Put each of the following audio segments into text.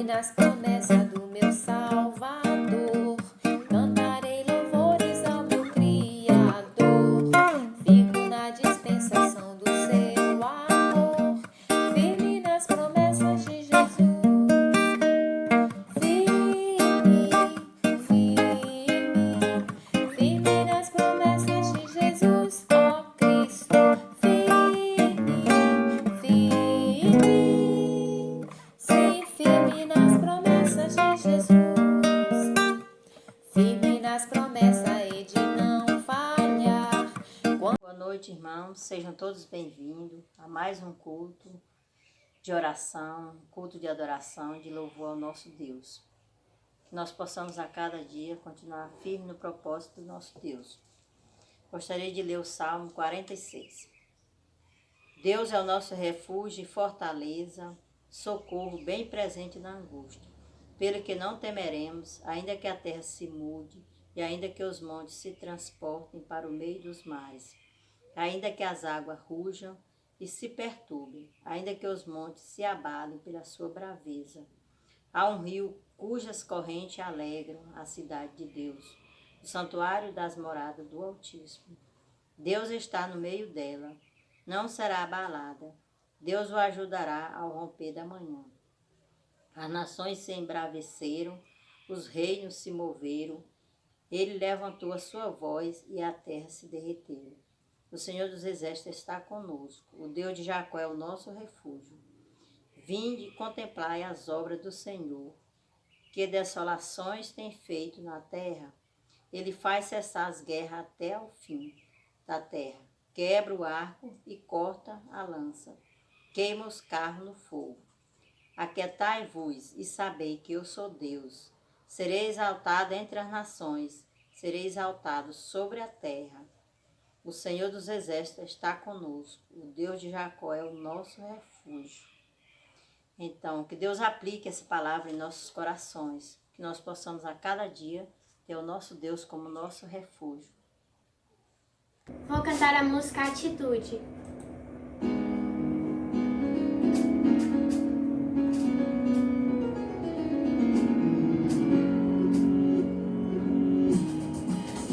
nas promessas do meu Salvador. Cantarei louvores ao meu Criador. Fico na dispensação do seu amor, firme nas promessas de Jesus. Firme, firme, firme nas promessas de Jesus, ó Cristo. Firme, firme, sim, firme nas promessas de Jesus. Firme nas promessas e de não falhar. Boa noite, irmãos. Sejam todos bem-vindos a mais um culto de oração, culto de adoração, de louvor ao nosso Deus. Que nós possamos a cada dia continuar firme no propósito do nosso Deus. Gostaria de ler o Salmo 46. Deus é o nosso refúgio e fortaleza, socorro bem presente na angústia. Pelo que não temeremos, ainda que a terra se mude e ainda que os montes se transportem para o meio dos mares, ainda que as águas rujam e se perturbem, ainda que os montes se abalem pela sua braveza. Há um rio cujas correntes alegram a cidade de Deus, o santuário das moradas do Altíssimo. Deus está no meio dela, não será abalada. Deus o ajudará ao romper da manhã. As nações se embraveceram, os reinos se moveram. Ele levantou a sua voz e a terra se derreteu. O Senhor dos Exércitos está conosco. O Deus de Jacó é o nosso refúgio. Vinde e contemplai as obras do Senhor, que desolações tem feito na terra. Ele faz cessar as guerras até o fim da terra. Quebra o arco e corta a lança. Queima os carros no fogo. Aquietai-vos e sabei que eu sou Deus. Serei exaltado entre as nações, serei exaltado sobre a terra. O Senhor dos Exércitos está conosco. O Deus de Jacó é o nosso refúgio. Então, que Deus aplique essa palavra em nossos corações, que nós possamos a cada dia ter o nosso Deus como nosso refúgio. Vou cantar a música Atitude.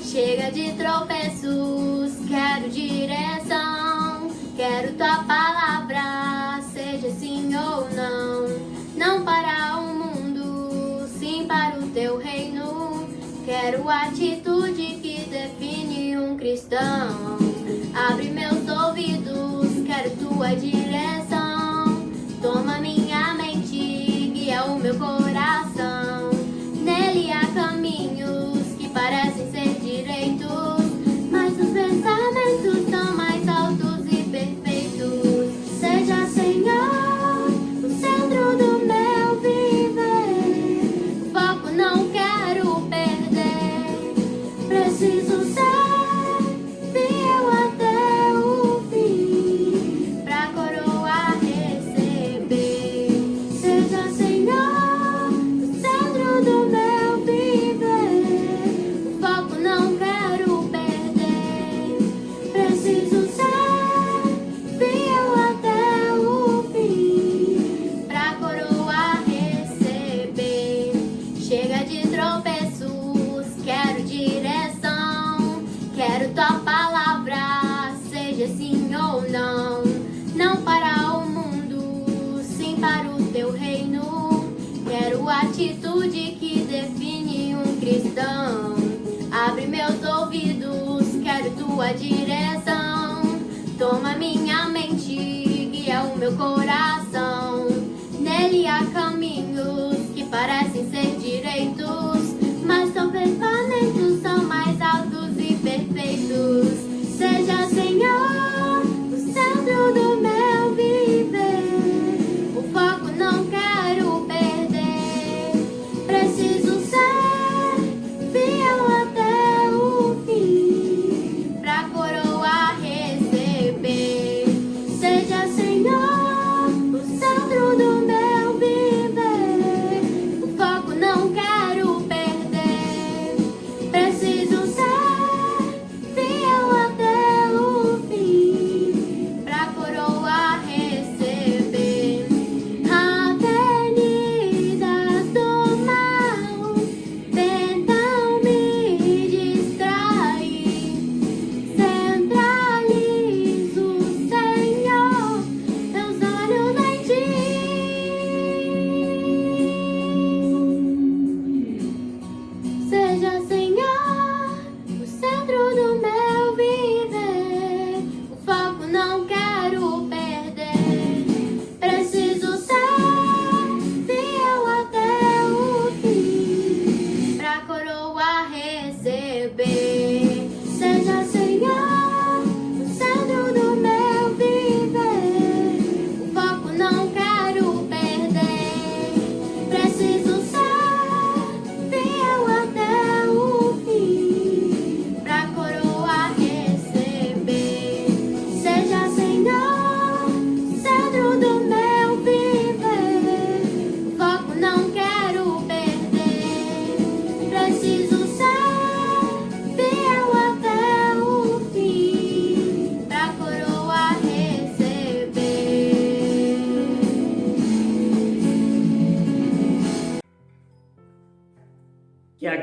Chega de tropeços, quero direção, quero tua palavra, seja sim ou não. Não para o mundo, sim para o teu reino. Quero atitude que define um cristão. Abre meus ouvidos, quero tua direção. Toma minha mente, guia o meu coração. Nele há caminhos que parecem ser direitos, mas os pensamentos são mais altos e perfeitos. Seja, Senhor, o centro do meu viver. Foco não quero perder. Preciso ser fiel até o fim, pra coroa receber. Seja, Senhor, o centro do meu viver. Foco não quero perder. Preciso ser fiel até o fim, pra coroa receber. Chega de tropeços, quero direção. Quero tua palavra, seja sim ou não. Não para o mundo, sim para o teu reino. Quero atitude que define um cristão. Abre meus ouvidos, quero tua direção. Toma minha mente, guia o meu coração. Nele há caminhos que parecem ser direitos, mas são pensamentos, são mais altos e perfeitos. Seja, Senhor, o centro do meu viver. O foco não quero perder. Preciso ser fiel até o fim, pra coroa receber. Seja, Senhor, o centro do meu viver.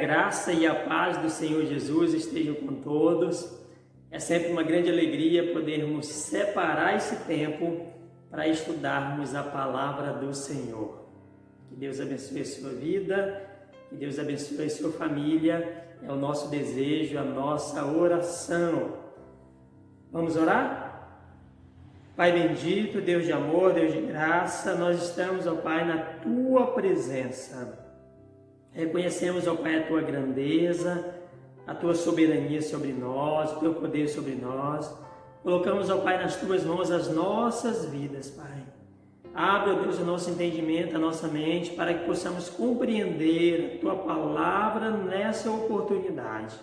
graça e a paz do Senhor Jesus estejam com todos. É sempre uma grande alegria podermos separar esse tempo para estudarmos a palavra do Senhor. Que Deus abençoe a sua vida, que Deus abençoe a sua família. É o nosso desejo, a nossa oração. Vamos orar? Pai bendito, Deus de amor, Deus de graça, nós estamos, ó Pai, na Tua presença. Reconhecemos, ó Pai, a Tua grandeza, a Tua soberania sobre nós, o Teu poder sobre nós. Colocamos, ó Pai, nas Tuas mãos as nossas vidas, Pai. Abre, ó Deus, o nosso entendimento, a nossa mente, para que possamos compreender a Tua palavra nessa oportunidade.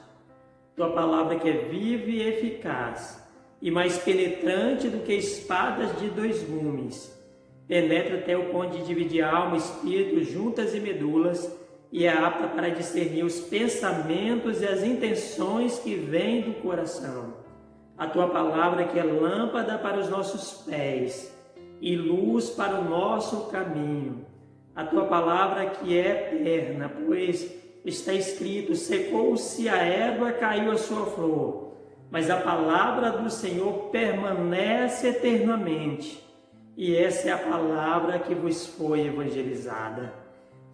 Tua palavra que é viva e eficaz, e mais penetrante do que espadas de 2 gumes. Penetra até o ponto de dividir alma e espírito, juntas e medulas, e é apta para discernir os pensamentos e as intenções que vêm do coração. A Tua palavra que é lâmpada para os nossos pés e luz para o nosso caminho. A Tua palavra que é eterna, pois está escrito: secou-se a erva, caiu a sua flor, mas a palavra do Senhor permanece eternamente. E essa é a palavra que vos foi evangelizada.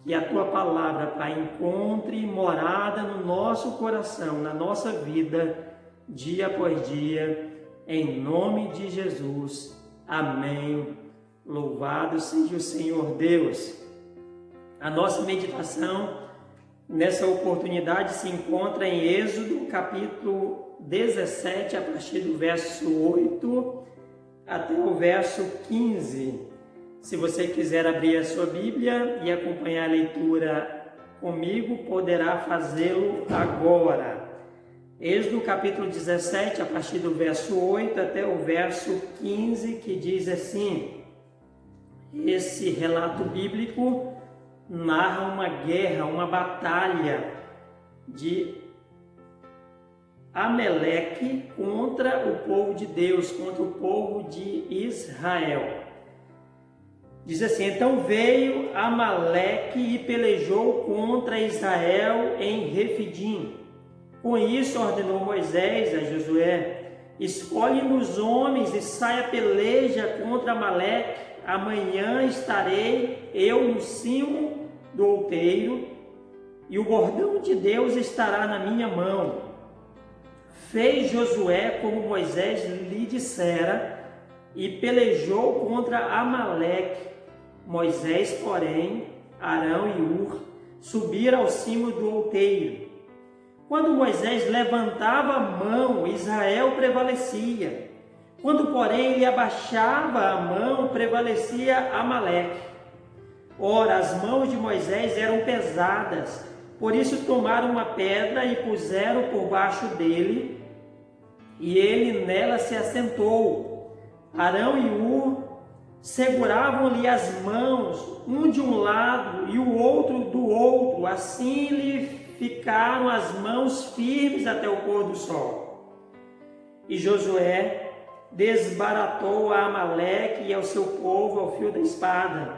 Que a Tua palavra, Pai, encontre morada no nosso coração, na nossa vida, dia após dia, em nome de Jesus. Amém. Louvado seja o Senhor Deus. A nossa meditação nessa oportunidade se encontra em Êxodo, capítulo 17, a partir do verso 8 até o verso 15. Se você quiser abrir a sua Bíblia e acompanhar a leitura comigo, poderá fazê-lo agora. Êxodo capítulo 17, a partir do verso 8 até o verso 15, que diz assim: esse relato bíblico narra uma guerra, uma batalha de Amaleque contra o povo de Deus, contra o povo de Israel. Diz assim: então veio Amaleque e pelejou contra Israel em Refidim. Com isso ordenou Moisés a Josué: escolhe-nos homens e saia peleja contra Amaleque. Amanhã estarei eu no cimo do outeiro e o bordão de Deus estará na minha mão. Fez Josué como Moisés lhe dissera e pelejou contra Amaleque. Moisés, porém, Arão e Hur subiram ao cimo do outeiro. Quando Moisés levantava a mão, Israel prevalecia. Quando, porém, ele abaixava a mão, prevalecia Amaleque. Ora, as mãos de Moisés eram pesadas, por isso tomaram uma pedra e puseram por baixo dele, e ele nela se assentou. Arão e Hur seguravam-lhe as mãos, um de um lado e o outro do outro, assim lhe ficaram as mãos firmes até o pôr do sol. E Josué desbaratou a Amaleque e ao seu povo ao fio da espada.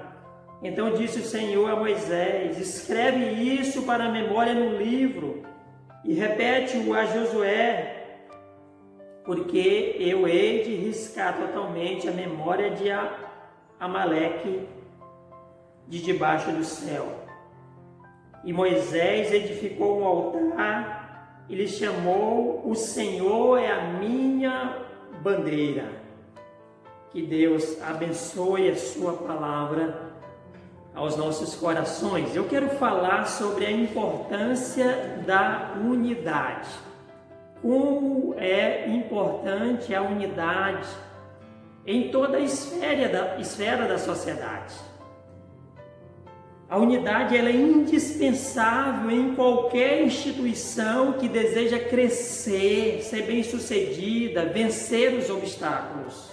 Então disse o Senhor a Moisés: escreve isso para a memória no livro e repete-o a Josué, porque eu hei de riscar totalmente a memória de Amaleque de debaixo do céu. E Moisés edificou um altar e lhe chamou: o Senhor é a minha bandeira. Que Deus abençoe a sua palavra aos nossos corações. Eu quero falar sobre a importância da unidade. Como é importante a unidade em toda a esfera da sociedade. A unidade ela é indispensável em qualquer instituição que deseja crescer, ser bem-sucedida, vencer os obstáculos.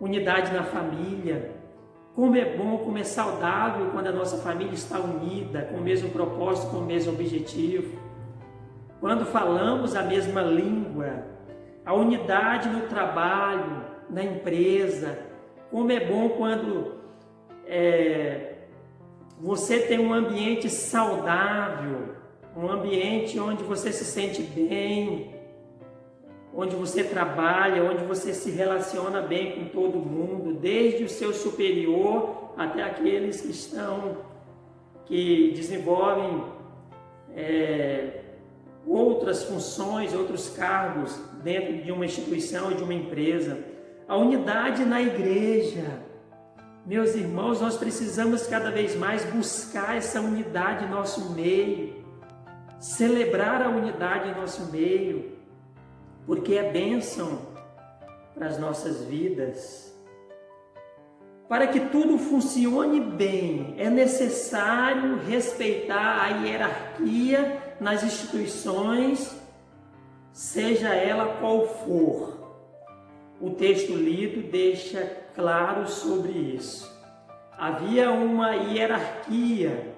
Unidade na família. Como é bom, como é saudável quando a nossa família está unida, com o mesmo propósito, com o mesmo objetivo. Quando falamos a mesma língua, a unidade no trabalho, na empresa. Como é bom quando você tem um ambiente saudável, um ambiente onde você se sente bem, onde você trabalha, onde você se relaciona bem com todo mundo, desde o seu superior até aqueles que desenvolvem outras funções, outros cargos dentro de uma instituição ou de uma empresa. A unidade na igreja. Meus irmãos, nós precisamos cada vez mais buscar essa unidade em nosso meio, celebrar a unidade em nosso meio, porque é bênção para as nossas vidas. Para que tudo funcione bem, é necessário respeitar a hierarquia nas instituições, seja ela qual for. O texto lido deixa claro sobre isso. Havia uma hierarquia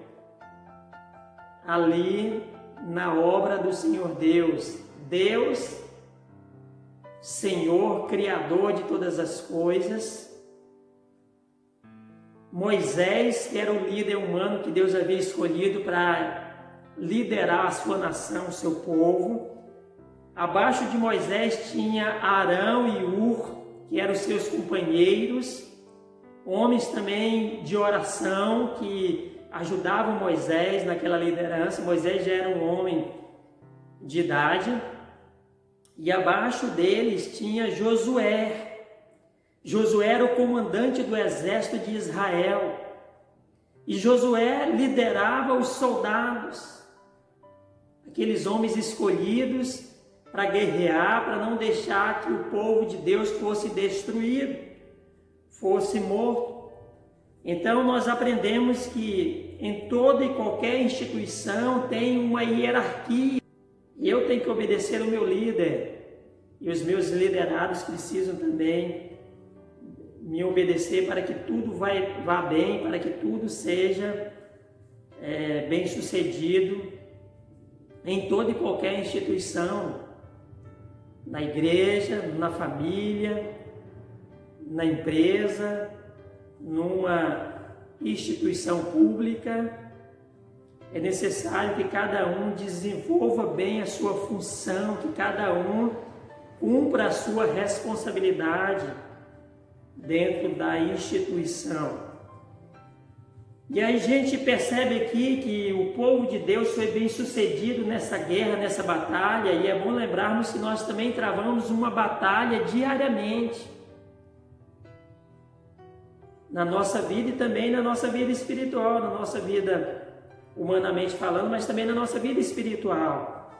ali na obra do Senhor Deus. Deus, Senhor, Criador de todas as coisas. Moisés, que era o líder humano que Deus havia escolhido para liderar a sua nação, o seu povo. Abaixo de Moisés tinha Arão e Hur, que eram os seus companheiros, homens também de oração que ajudavam Moisés naquela liderança. Moisés já era um homem de idade. E abaixo deles tinha Josué. Josué era o comandante do exército de Israel. E Josué liderava os soldados, aqueles homens escolhidos para guerrear, para não deixar que o povo de Deus fosse destruído, fosse morto. Então nós aprendemos que em toda e qualquer instituição tem uma hierarquia. E eu tenho que obedecer ao meu líder. E os meus liderados precisam também me obedecer para que tudo vá bem, para que tudo seja bem sucedido em toda e qualquer instituição. Na igreja, na família, na empresa, numa instituição pública. É necessário que cada um desenvolva bem a sua função, que cada um cumpra a sua responsabilidade dentro da instituição. E aí a gente percebe aqui que o povo de Deus foi bem sucedido nessa guerra, nessa batalha, e é bom lembrarmos que nós também travamos uma batalha diariamente na nossa vida e também na nossa vida espiritual, na nossa vida humanamente falando, mas também na nossa vida espiritual.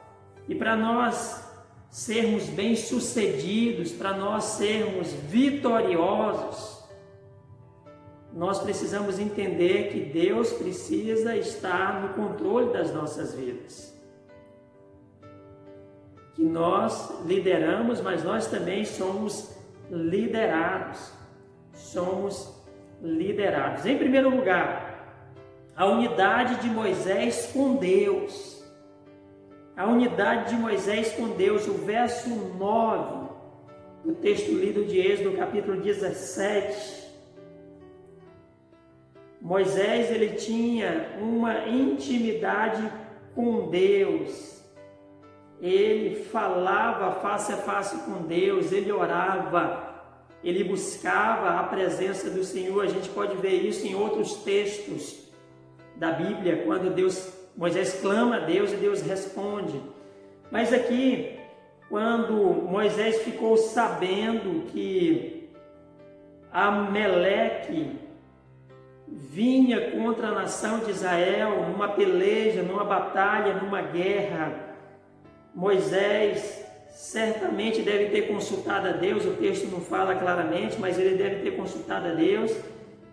E para nós sermos bem-sucedidos, para nós sermos vitoriosos, nós precisamos entender que Deus precisa estar no controle das nossas vidas. Que nós lideramos, mas nós também somos liderados. Somos liderados. Em primeiro lugar, a unidade de Moisés com Deus. A unidade de Moisés com Deus, o verso 9 do texto lido de Êxodo, capítulo 17. Moisés, ele tinha uma intimidade com Deus. Ele falava face a face com Deus, ele orava, ele buscava a presença do Senhor. A gente pode ver isso em outros textos da Bíblia, quando Moisés clama a Deus e Deus responde. Mas aqui, quando Moisés ficou sabendo que Amaleque vinha contra a nação de Israel numa peleja, numa batalha, numa guerra, Moisés certamente deve ter consultado a Deus. O texto não fala claramente, mas ele deve ter consultado a Deus.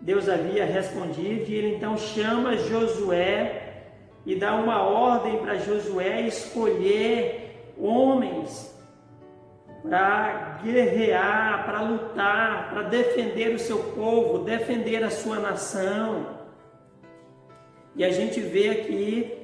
Deus havia respondido e ele então chama Josué e dá uma ordem para Josué escolher homens para guerrear, para lutar, para defender o seu povo, defender a sua nação. E a gente vê aqui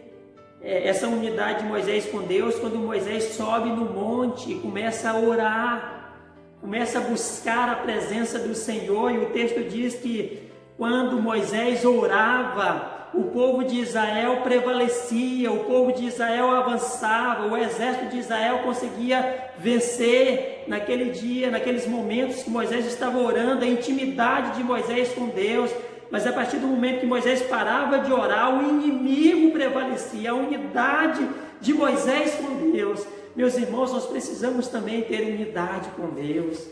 essa unidade de Moisés com Deus, quando Moisés sobe no monte e começa a orar, começa a buscar a presença do Senhor. E o texto diz que quando Moisés orava, o povo de Israel prevalecia, o povo de Israel avançava, o exército de Israel conseguia vencer naquele dia, naqueles momentos que Moisés estava orando, a intimidade de Moisés com Deus. Mas a partir do momento que Moisés parava de orar, o inimigo prevalecia, a unidade de Moisés com Deus. Meus irmãos, nós precisamos também ter unidade com Deus,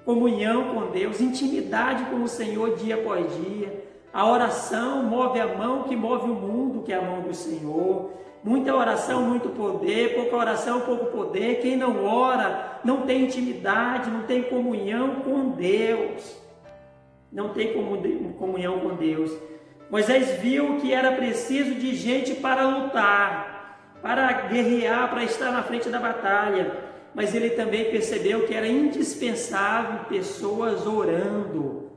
comunhão com Deus, intimidade com o Senhor dia após dia. A oração move a mão que move o mundo, que é a mão do Senhor. Muita oração, muito poder, pouca oração, pouco poder. Quem não ora não tem intimidade, não tem comunhão com Deus. Não tem comunhão com Deus. Moisés viu que era preciso de gente para lutar, para guerrear, para estar na frente da batalha. Mas ele também percebeu que era indispensável pessoas orando.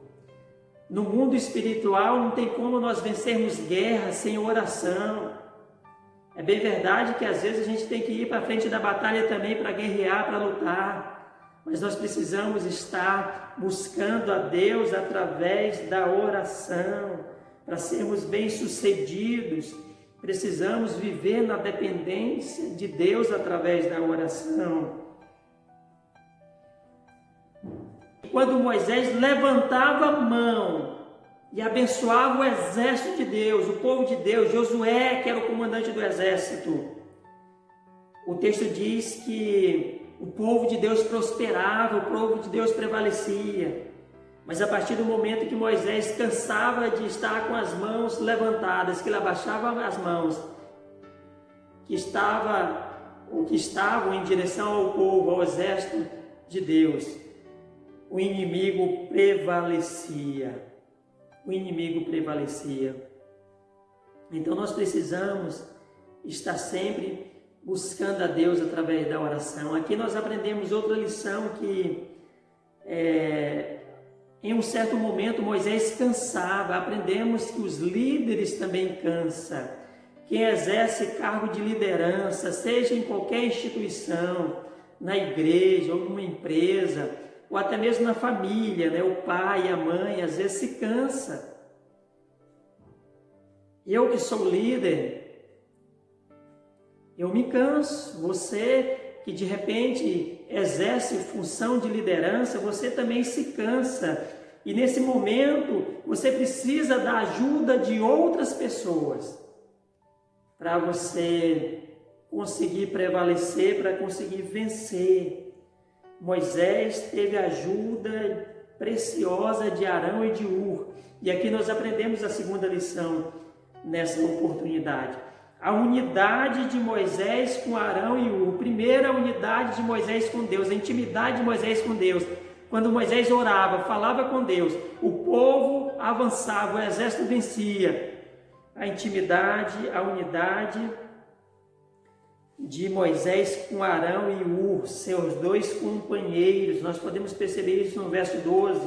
No mundo espiritual não tem como nós vencermos guerra sem oração. É bem verdade que às vezes a gente tem que ir para a frente da batalha também para guerrear, para lutar. Mas nós precisamos estar buscando a Deus através da oração. Para sermos bem-sucedidos, precisamos viver na dependência de Deus através da oração. Quando Moisés levantava a mão e abençoava o exército de Deus, o povo de Deus, Josué, que era o comandante do exército, o texto diz que o povo de Deus prosperava, o povo de Deus prevalecia. Mas a partir do momento que Moisés cansava de estar com as mãos levantadas, que ele abaixava as mãos, que estavam em direção ao povo, ao exército de Deus, o inimigo prevalecia. O inimigo prevalecia. Então nós precisamos estar sempre buscando a Deus através da oração. Aqui nós aprendemos outra lição que em um certo momento Moisés cansava. Aprendemos que os líderes também cansam. Quem exerce cargo de liderança, seja em qualquer instituição, na igreja ou numa empresa, ou até mesmo na família, né? O pai, a mãe, às vezes se cansa. Eu que sou líder, eu me canso. Você que de repente exerce função de liderança, você também se cansa. E nesse momento, você precisa da ajuda de outras pessoas para você conseguir prevalecer, para conseguir vencer. Moisés teve a ajuda preciosa de Arão e de Hur. E aqui nós aprendemos a segunda lição nessa oportunidade. A unidade de Moisés com Arão e Hur. Primeiro, a unidade de Moisés com Deus, a intimidade de Moisés com Deus. Quando Moisés orava, falava com Deus, o povo avançava, o exército vencia. A intimidade, a unidade de Moisés com Arão e Hur, seus dois companheiros. Nós podemos perceber isso no verso 12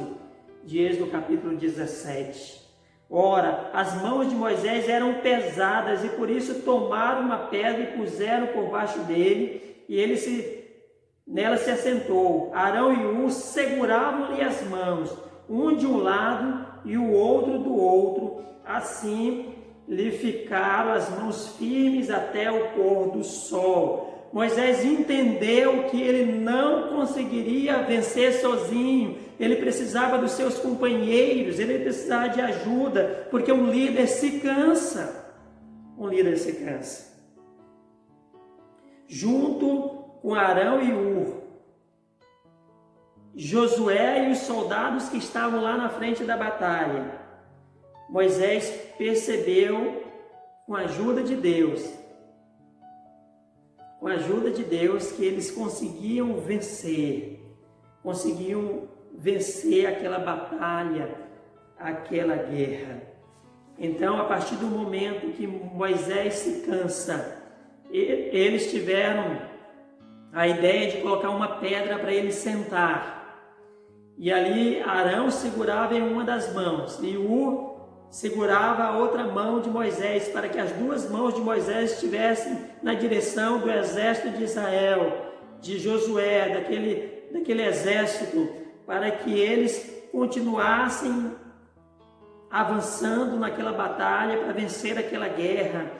de Êxodo capítulo 17. Ora, as mãos de Moisés eram pesadas e por isso tomaram uma pedra e puseram por baixo dele e nela se assentou. Arão e Hur seguravam-lhe as mãos, um de um lado e o outro do outro. Assim lhe ficaram as mãos firmes até o pôr do sol. Moisés entendeu que ele não conseguiria vencer sozinho. Ele precisava dos seus companheiros, ele precisava de ajuda, porque um líder se cansa. Um líder se cansa. Junto com Arão e Hur, Josué e os soldados que estavam lá na frente da batalha, Moisés percebeu, com a ajuda de Deus, que eles conseguiam vencer aquela batalha, aquela guerra. Então, a partir do momento que Moisés se cansa, eles tiveram a ideia de colocar uma pedra para ele sentar. E ali Arão segurava em uma das mãos e Hur segurava a outra mão de Moisés, para que as duas mãos de Moisés estivessem na direção do exército de Israel, de Josué, daquele exército, para que eles continuassem avançando naquela batalha para vencer aquela guerra.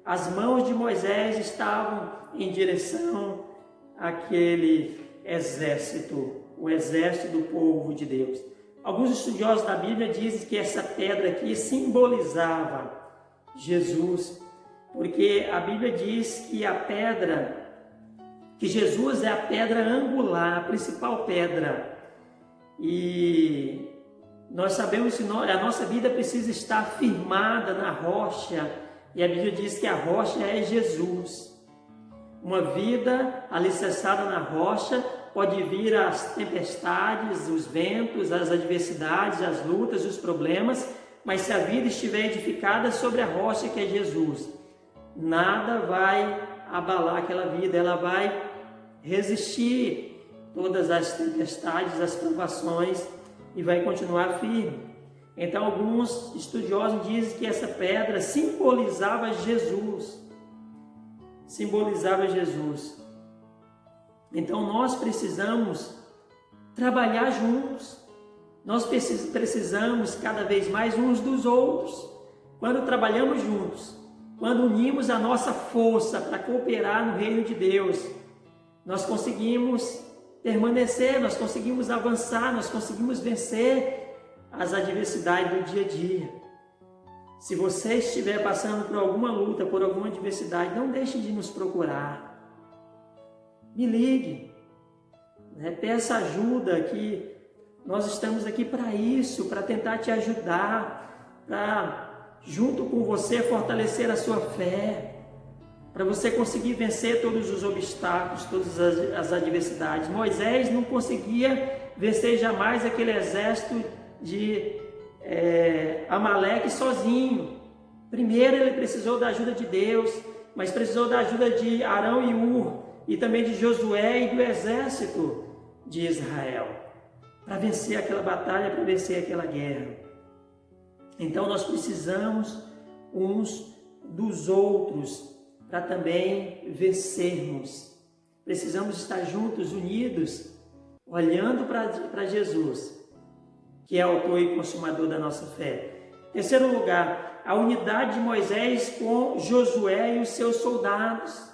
As mãos de Moisés estavam em direção àquele exército, o exército do povo de Deus. Alguns estudiosos da Bíblia dizem que essa pedra aqui simbolizava Jesus, porque a Bíblia diz que a pedra, que Jesus é a pedra angular, a principal pedra. E nós sabemos que a nossa vida precisa estar firmada na rocha, e a Bíblia diz que a rocha é Jesus. Uma vida alicerçada na rocha pode vir as tempestades, os ventos, as adversidades, as lutas, os problemas, mas se a vida estiver edificada sobre a rocha que é Jesus, nada vai abalar aquela vida, ela vai resistir todas as tempestades, as provações e vai continuar firme. Então alguns estudiosos dizem que essa pedra simbolizava Jesus. Simbolizava Jesus. Então nós precisamos trabalhar juntos. Nós precisamos cada vez mais uns dos outros. Quando trabalhamos juntos, quando unimos a nossa força para cooperar no reino de Deus, nós conseguimos permanecer, nós conseguimos avançar, nós conseguimos vencer as adversidades do dia a dia. Se você estiver passando por alguma luta, por alguma adversidade, não deixe de nos procurar. Me ligue, peça ajuda, que nós estamos aqui para isso, para tentar te ajudar, para, junto com você, fortalecer a sua fé, para você conseguir vencer todos os obstáculos, todas as adversidades. Moisés não conseguia vencer jamais aquele exército de Amaleque sozinho. Primeiro ele precisou da ajuda de Deus, mas precisou da ajuda de Arão e Hur, e também de Josué e do exército de Israel, para vencer aquela batalha, para vencer aquela guerra. Então nós precisamos uns dos outros para também vencermos. Precisamos estar juntos, unidos, olhando para Jesus, que é autor e consumador da nossa fé. Terceiro lugar, a unidade de Moisés com Josué e os seus soldados.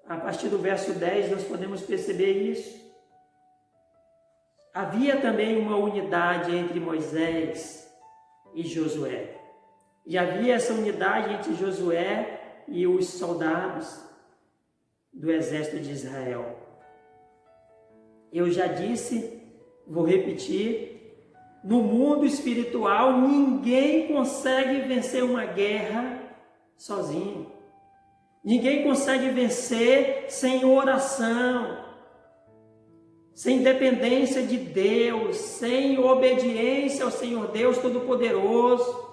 A partir do verso 10 nós podemos perceber isso. Havia também uma unidade entre Moisés e Josué. E havia essa unidade entre Josué e os soldados do exército de Israel. Eu já disse, vou repetir, no mundo espiritual ninguém consegue vencer uma guerra sozinho. Ninguém consegue vencer sem oração, sem dependência de Deus, sem obediência ao Senhor Deus Todo-Poderoso.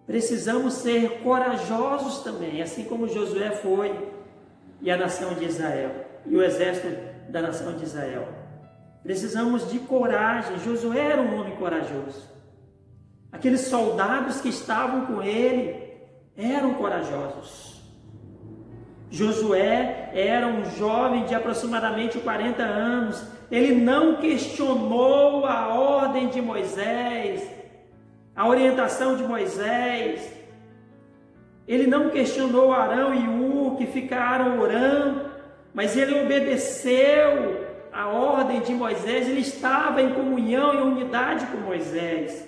Precisamos ser corajosos também, assim como Josué foi e a nação de Israel, e o exército da nação de Israel. Precisamos de coragem. Josué era um homem corajoso. Aqueles soldados que estavam com ele eram corajosos. Josué era um jovem de aproximadamente 40 anos. Ele não questionou a ordem de Moisés, a orientação de Moisés. Ele não questionou Arão e Hur, que ficaram orando, mas ele obedeceu a ordem de Moisés. Ele estava em comunhão e unidade com Moisés.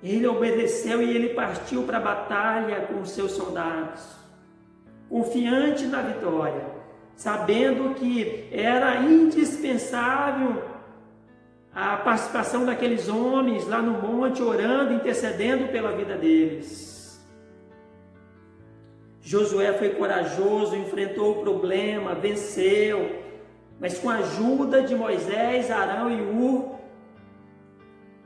Ele obedeceu e ele partiu para a batalha com os seus soldados, confiante na vitória, sabendo que era indispensável a participação daqueles homens lá no monte, orando, intercedendo pela vida deles. Josué foi corajoso, enfrentou o problema, venceu, mas com a ajuda de Moisés, Arão e Hur,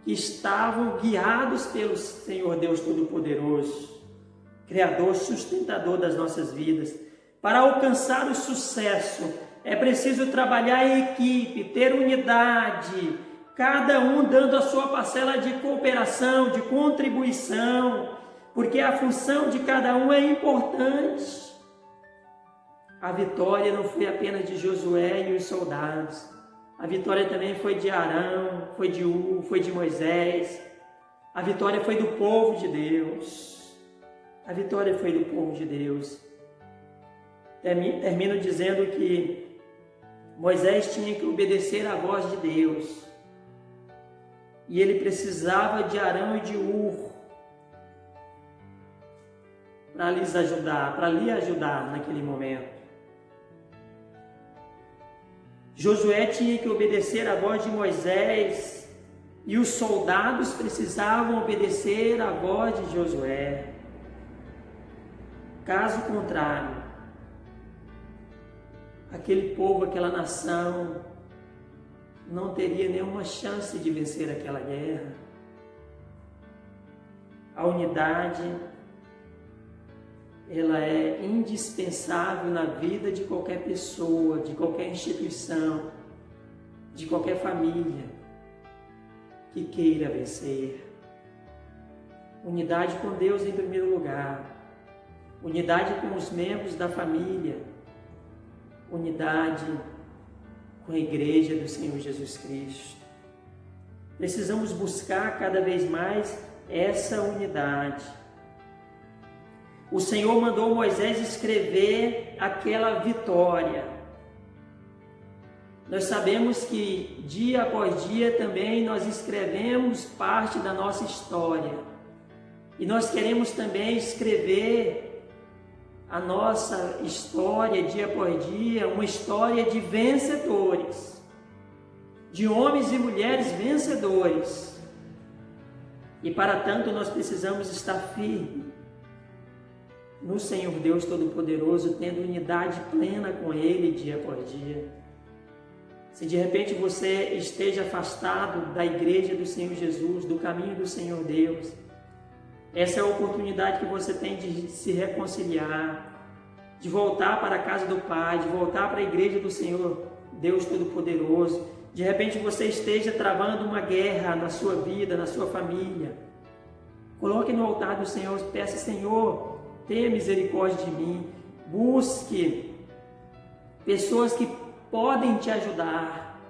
que estavam guiados pelo Senhor Deus Todo-Poderoso, Criador, sustentador das nossas vidas. Para alcançar o sucesso, é preciso trabalhar em equipe, ter unidade, cada um dando a sua parcela de cooperação, de contribuição, porque a função de cada um é importante. A vitória não foi apenas de Josué e os soldados. A vitória também foi de Arão, foi de Ur, foi de Moisés. A vitória foi do povo de Deus. A vitória foi do povo de Deus. Termino dizendo que Moisés tinha que obedecer à voz de Deus. E ele precisava de Arão e de Ur para lhe ajudar naquele momento. Josué tinha que obedecer à voz de Moisés e os soldados precisavam obedecer à voz de Josué. Caso contrário, aquele povo, aquela nação, não teria nenhuma chance de vencer aquela guerra. A unidade, ela é indispensável na vida de qualquer pessoa, de qualquer instituição, de qualquer família que queira vencer. Unidade com Deus em primeiro lugar, unidade com os membros da família, unidade com a igreja do Senhor Jesus Cristo. Precisamos buscar cada vez mais essa unidade. O Senhor mandou Moisés escrever aquela vitória. Nós sabemos que dia após dia também nós escrevemos parte da nossa história. E nós queremos também escrever a nossa história dia após dia, uma história de vencedores, de homens e mulheres vencedores. E para tanto nós precisamos estar firmes no Senhor Deus Todo-Poderoso, tendo unidade plena com Ele dia após dia. Se de repente você esteja afastado da igreja do Senhor Jesus, do caminho do Senhor Deus, essa é a oportunidade que você tem de se reconciliar, de voltar para a casa do Pai, de voltar para a igreja do Senhor Deus Todo-Poderoso. De repente você esteja travando uma guerra na sua vida, na sua família. Coloque no altar do Senhor, peça: Senhor, tenha misericórdia de mim. Busque pessoas que podem te ajudar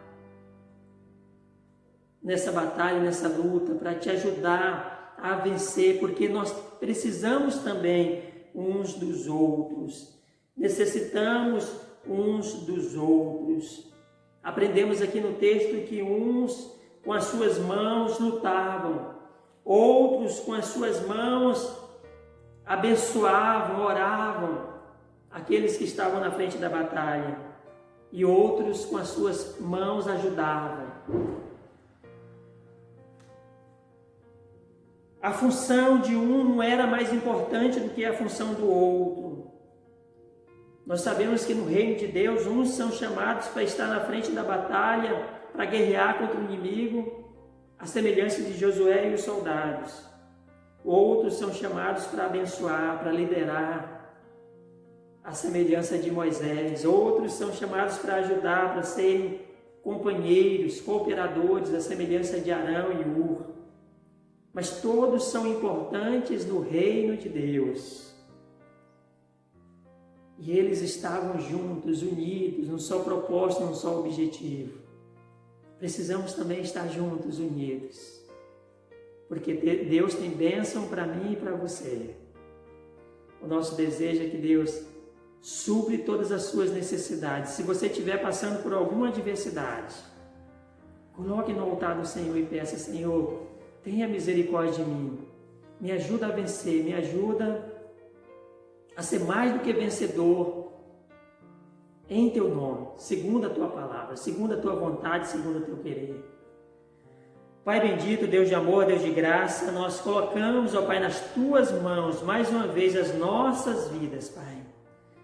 nessa batalha, nessa luta, para te ajudar a vencer, porque nós precisamos também uns dos outros. Necessitamos uns dos outros. Aprendemos aqui no texto que uns com as suas mãos lutavam, outros com as suas mãos abençoavam, oravam aqueles que estavam na frente da batalha, e outros com as suas mãos ajudavam. A função de um não era mais importante do que a função do outro. Nós sabemos que no reino de Deus, uns são chamados para estar na frente da batalha, para guerrear contra o inimigo, a semelhança de Josué e os soldados. Outros são chamados para abençoar, para liderar, a semelhança de Moisés. Outros são chamados para ajudar, para serem companheiros, cooperadores, a semelhança de Arão e Ur. Mas todos são importantes no reino de Deus. E eles estavam juntos, unidos, num só propósito, num só objetivo. Precisamos também estar juntos, unidos. Porque Deus tem bênção para mim e para você. O nosso desejo é que Deus supre todas as suas necessidades. Se você estiver passando por alguma adversidade, coloque no altar do Senhor e peça: Senhor, tenha misericórdia de mim. Me ajuda a vencer, me ajuda a ser mais do que vencedor em Teu nome, segundo a Tua palavra, segundo a Tua vontade, segundo o Teu querer. Pai bendito, Deus de amor, Deus de graça, nós colocamos, ó Pai, nas Tuas mãos, mais uma vez, as nossas vidas, Pai.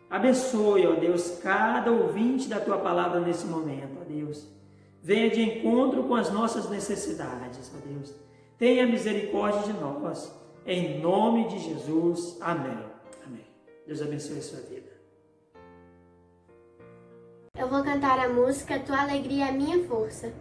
Abençoe, ó Deus, cada ouvinte da Tua palavra nesse momento, ó Deus. Venha de encontro com as nossas necessidades, ó Deus. Tenha misericórdia de nós, em nome de Jesus. Amém. Amém. Deus abençoe a sua vida. Eu vou cantar a música Tua Alegria é Minha Força.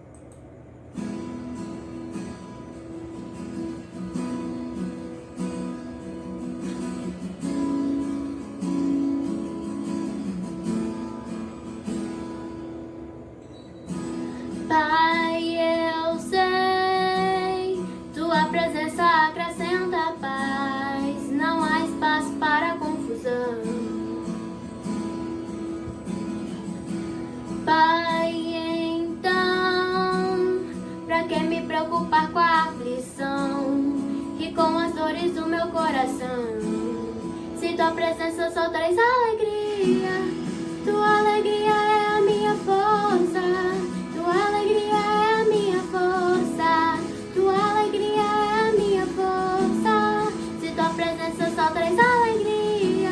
preocupar com a aflição e com as dores do meu coração. Se tua presença só traz alegria, tua alegria é a minha força, tua alegria é a minha força, tua alegria é a minha força. Se tua presença só traz alegria,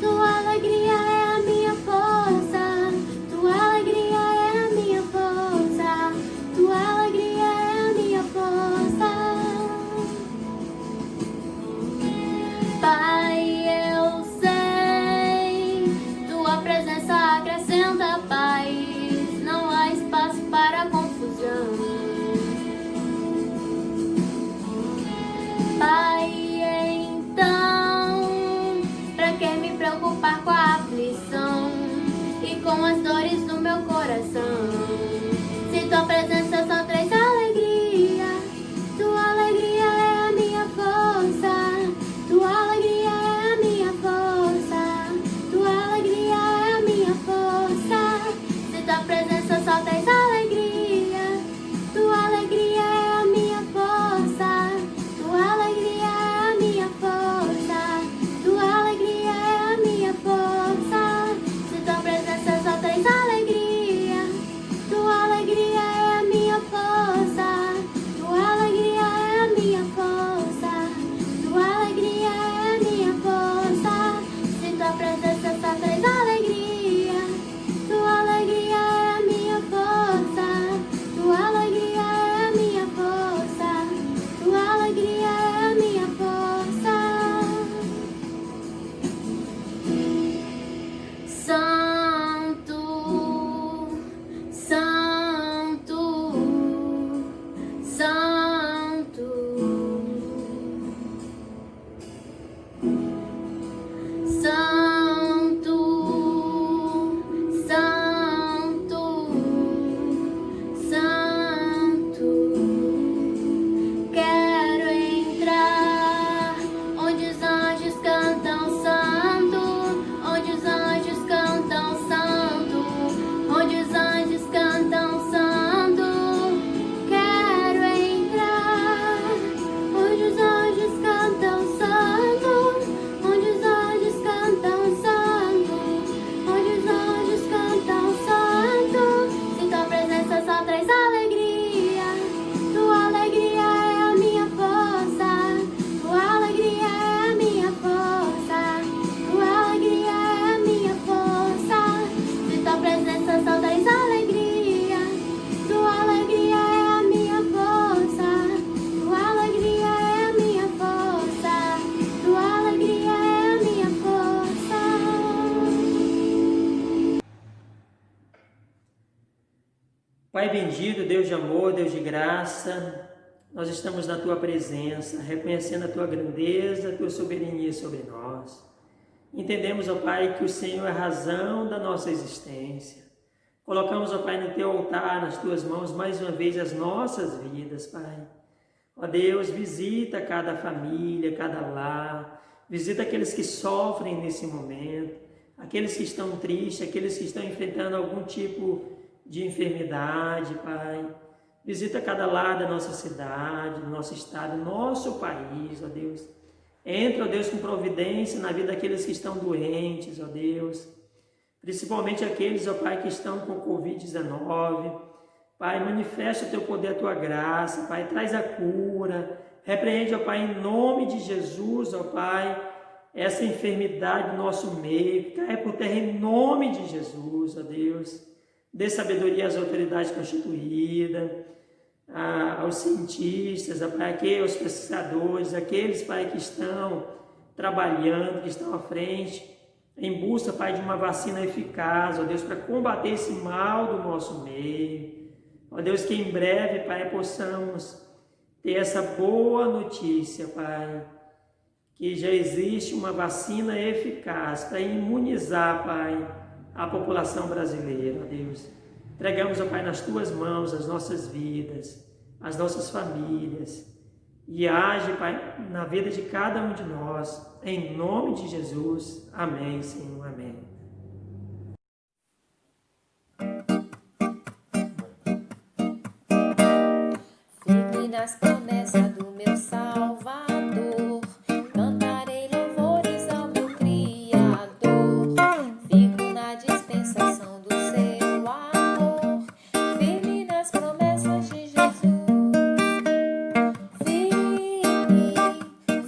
tua alegria é a minha força, tua alegria é a minha força, tua alegria é a minha força. Pai, eu sei, tua presença acrescenta paz, não há espaço para confusão. Pai, então, pra que me preocupar com a aflição e com as dores do meu coração? Se tua presença só traz alegria, tua alegria é a minha força, tua alegria é a minha força, tua alegria é a minha força. Se tua presença só traz alegria, tua alegria é a minha força, tua alegria é a minha força, tua alegria é a minha força. Se tua presença só traz alegria, tua alegria é a minha força, tua alegria é a minha força, tua alegria é a minha força. Se tua presença só traz alegria, tua alegria é a minha força, tua alegria é a minha força, tua alegria é a minha força. Santo, Santo, Santo, Santo, Santo, Santo. Quero entrar onde os anjos cantam santo, onde os anjos cantam santo, onde os anjos cantam santo. Quero entrar onde os anjos cantam santo, onde os anjos cantam santo, onde os anjos cantam santo. Se tua presença só traz alegria, tua alegria é a minha força, tua alegria é a minha força, tua alegria é a minha força. Se tua presença só traz alegria, tua alegria é a minha força, tua alegria é a minha força, tua alegria é a minha força. Pai bendito, Deus de amor, Deus de graça, nós estamos na Tua presença, reconhecendo a Tua grandeza, a Tua soberania sobre nós. Entendemos, ó Pai, que o Senhor é a razão da nossa existência. Colocamos, ó Pai, no Teu altar, nas Tuas mãos, mais uma vez as nossas vidas, Pai. Ó Deus, visita cada família, cada lar, visita aqueles que sofrem nesse momento, aqueles que estão tristes, aqueles que estão enfrentando algum tipo de enfermidade, Pai. Visita cada lar da nossa cidade, do nosso estado, nosso país, ó Deus. Entra, ó Deus, com providência na vida daqueles que estão doentes, ó Deus. Principalmente aqueles, ó Pai, que estão com Covid-19. Pai, manifesta o Teu poder, a Tua graça, Pai, traz a cura. Repreende, ó Pai, em nome de Jesus, ó Pai, essa enfermidade do nosso meio. Cai por terra em nome de Jesus, ó Deus. Dê sabedoria às autoridades constituídas, aos cientistas, aos pesquisadores, aqueles, Pai, que estão trabalhando, que estão à frente, em busca, Pai, de uma vacina eficaz, ó Deus, para combater esse mal do nosso meio. Ó Deus, que em breve, Pai, possamos ter essa boa notícia, Pai, que já existe uma vacina eficaz para imunizar, Pai, a população brasileira, ó Deus. Entregamos, ó Pai, nas Tuas mãos as nossas vidas, as nossas famílias, e age, Pai, na vida de cada um de nós, em nome de Jesus. Amém, Senhor, amém. Fique na nas promessas do meu Salvador. Cantarei louvores ao meu Criador. Fico na dispensação do seu amor, firme nas promessas de Jesus. Firme,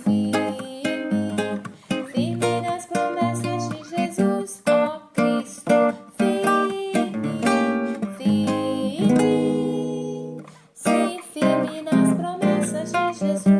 firme, firme nas promessas de Jesus, ó Cristo. Firme, firme, sim, firme nas promessas de Jesus.